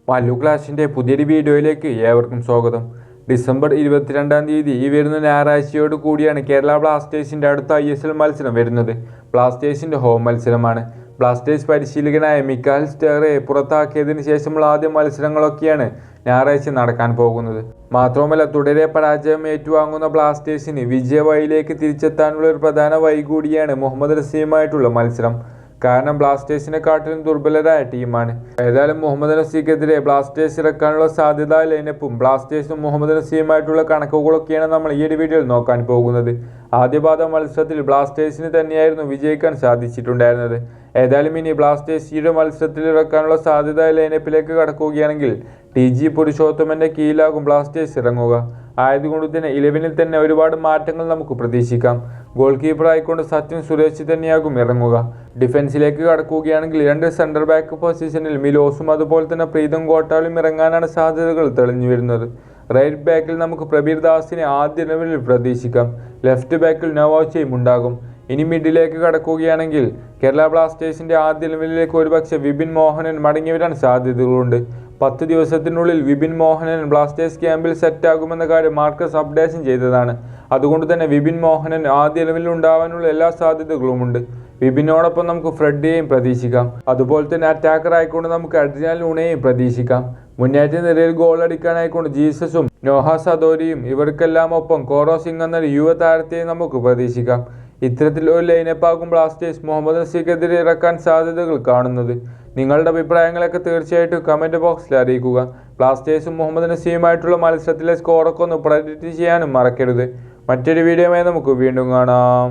മല്ലു ക്ലാഷിൻ്റെ പുതിയൊരു വീഡിയോയിലേക്ക് ഏവർക്കും സ്വാഗതം. ഡിസംബർ 22-ാം തീയതി ഈ വരുന്ന ഞായറാഴ്ചയോട് കൂടിയാണ് കേരള ബ്ലാസ്റ്റേഴ്സിൻ്റെ അടുത്ത ISL മത്സരം വരുന്നത്. ബ്ലാസ്റ്റേഴ്സിൻ്റെ ഹോം മത്സരമാണ്. ബ്ലാസ്റ്റേഴ്സ് പരിശീലകനായ മിക്കാൽ സ്റ്റെയറെ പുറത്താക്കിയതിന് ശേഷമുള്ള ആദ്യ മത്സരങ്ങളൊക്കെയാണ് ഞായറാഴ്ച നടക്കാൻ പോകുന്നത്. മാത്രവുമല്ല, തുടരെ പരാജയം ഏറ്റുവാങ്ങുന്ന ബ്ലാസ്റ്റേഴ്സിന് വിജയവഴിയിലേക്ക് തിരിച്ചെത്താനുള്ള ഒരു പ്രധാന വഴി കൂടിയാണ് മുഹമ്മദ് നസീമുമായിട്ടുള്ള മത്സരം. കാരണം ബ്ലാസ്റ്റേഴ്സിനെക്കാട്ടിലും ദുർബലരായ ടീമാണ്. ഏതായാലും മുഹമ്മദ് നസീക്കെതിരെ ബ്ലാസ്റ്റേഴ്സ് ഇറക്കാനുള്ള സാധ്യത ലൈനപ്പും ബ്ലാസ്റ്റേഴ്സും മുഹമ്മദ് നസീമുമായിട്ടുള്ള കണക്കുകളൊക്കെയാണ് നമ്മൾ ഈ ഒരു വീഡിയോയിൽ നോക്കാൻ പോകുന്നത്. ആദ്യപാദ മത്സരത്തിൽ ബ്ലാസ്റ്റേഴ്സിന് തന്നെയായിരുന്നു വിജയിക്കാൻ സാധിച്ചിട്ടുണ്ടായിരുന്നത്. ഏതായാലും ഇനി ബ്ലാസ്റ്റേഴ്സ് ഈ ഒരു മത്സരത്തിൽ ഇറക്കാനുള്ള സാധ്യത ലൈനപ്പിലേക്ക് കടക്കുകയാണെങ്കിൽ TG പുരുഷോത്തമന്റെ കീഴിലാകും ബ്ലാസ്റ്റേഴ്സ് ഇറങ്ങുക. ആയതുകൊണ്ട് തന്നെ 11-ൽ തന്നെ ഒരുപാട് മാറ്റങ്ങൾ നമുക്ക് പ്രതീക്ഷിക്കാം. ഗോൾ കീപ്പർ ആയിക്കൊണ്ട് സച്ചിൻ സുരേഷ് തന്നെയാകും ഇറങ്ങുക. ഡിഫൻസിലേക്ക് കടക്കുകയാണെങ്കിൽ 2 സെൻട്രൽ ബാക്ക് പൊസിഷനിൽ മിലോസും അതുപോലെ തന്നെ പ്രീതം കോട്ടാലും ഇറങ്ങാനാണ് സാധ്യതകൾ തെളിഞ്ഞു വരുന്നത്. റൈറ്റ് ബാക്കിൽ നമുക്ക് പ്രബീർ ദാസിനെ ആദ്യ ലെവലിൽ പ്രതീക്ഷിക്കാം. ലെഫ്റ്റ് ബാക്കിൽ നവാസും ഉണ്ടാകും. ഇനി മിഡിലേക്ക് കടക്കുകയാണെങ്കിൽ കേരള ബ്ലാസ്റ്റേഴ്സിന്റെ ആദ്യ ലെവലിലേക്ക് ഒരുപക്ഷെ വിപിൻ മോഹനൻ മടങ്ങി വരാൻ സാധ്യതകളുണ്ട്. 10 ദിവസത്തിനുള്ളിൽ വിപിൻ മോഹനൻ ബ്ലാസ്റ്റേഴ്സ് ക്യാമ്പിൽ സെറ്റാകുമെന്ന കാര്യം മാർക്കസ് അപ്ഡേഷൻ ചെയ്തതാണ്. അതുകൊണ്ട് തന്നെ വിപിൻ മോഹനൻ ആദ്യ ലെവലിൽ ഉണ്ടാവാനുള്ള എല്ലാ സാധ്യതകളുമുണ്ട്. വിപിനോടൊപ്പം നമുക്ക് ഫ്രെഡിയെയും പ്രതീക്ഷിക്കാം. അതുപോലെ തന്നെ അറ്റാക്കർ ആയിക്കൊണ്ട് നമുക്ക് അഡ്രിയാൻ ലൂണയെയും പ്രതീക്ഷിക്കാം. മുന്നേറ്റ നിരയിൽ ഗോൾ അടിക്കാനായിക്കൊണ്ട് ജീസസും നോഹ സദോരിയും ഇവർക്കെല്ലാം ഒപ്പം കോറോ സിംഗ് എന്ന യുവ താരത്തെയും നമുക്ക് പ്രതീക്ഷിക്കാം. ഇത്തരത്തിൽ ഒരു ലൈനപ്പാകും ബ്ലാസ്റ്റേഴ്സ് മുഹമ്മദ് നസീക്കെതിരെ ഇറക്കാൻ സാധ്യതകൾ കാണുന്നത്. നിങ്ങളുടെ അഭിപ്രായങ്ങളൊക്കെ തീർച്ചയായിട്ടും കമൻറ്റ് ബോക്സിൽ അറിയിക്കുക. ബ്ലാസ്റ്റേഴ്സും മുഹമ്മദ് നസീമുമായിട്ടുള്ള മത്സരത്തിലെ സ്കോറൊക്കെ ഒന്ന് പ്രെഡിക്റ്റ് ചെയ്യാനും മറക്കരുത്. മറ്റൊരു വീഡിയോയുമായി നമുക്ക് വീണ്ടും കാണാം.